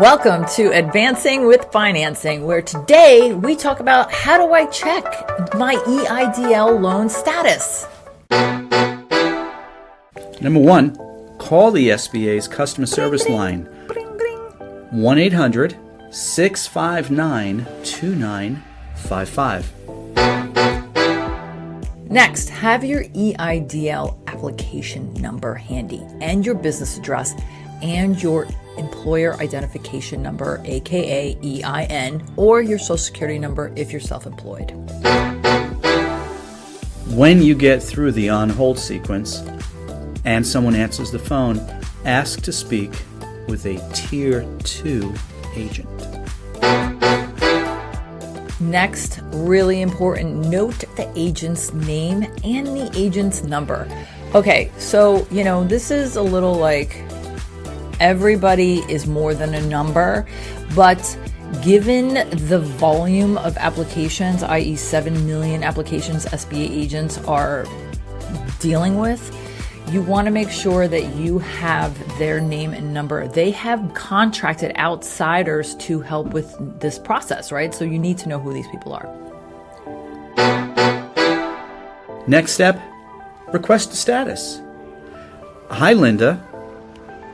Welcome to Advancing with Financing, where today we talk about how do I check my EIDL loan status. Number one, call the SBA's customer service line, 1-800-659-2955. Next, have your EIDL application number handy and your business address and your employer identification number, aka EIN, or your social security number if you're self-employed. When you get through the on-hold sequence and someone answers the phone, ask to speak with a Tier 2 agent. Next, really important, note the agent's name and the agent's number. Okay, so, this is a little like everybody is more than a number, but given the volume of applications, i.e. 7 million applications SBA agents are dealing with, you want to make sure that you have their name and number. They have contracted outsiders to help with this process, right? So you need to know who these people are. Next step, request a status. Hi, Linda.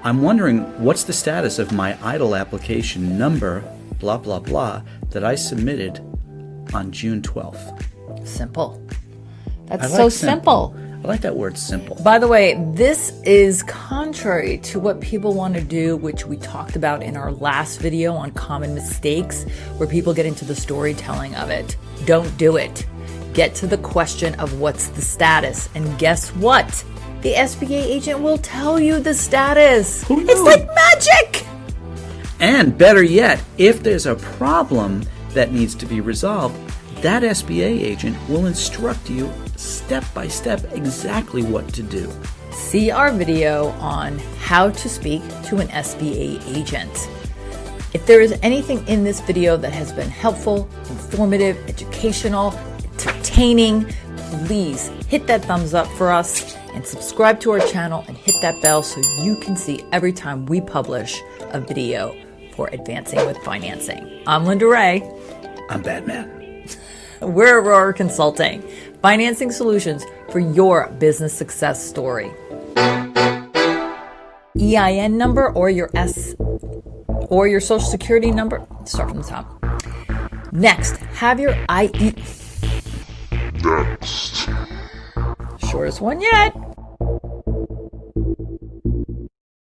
I'm wondering what's the status of my EIDL application number, blah, blah, blah, that I submitted on June 12th. Simple. That's so simple. I like that word, simple. By the way, this is contrary to what people want to do, which we talked about in our last video on common mistakes, where people get into the storytelling of it. Don't do it. Get to the question of what's the status. And guess what? The SBA agent will tell you the status. Who knew? It's like magic. And better yet, if there's a problem that needs to be resolved, that SBA agent will instruct you step by step exactly what to do. See our video on how to speak to an SBA agent. If there is anything in this video that has been helpful, informative, educational, entertaining, please hit that thumbs up for us and subscribe to our channel and hit that bell so you can see every time we publish a video for Advancing with Financing. I'm Linda Ray. I'm Batman. We're Aurora Consulting, financing solutions for your business success story. EIN number or your social security number. Start from the top. Next, have your Next. Shortest one yet.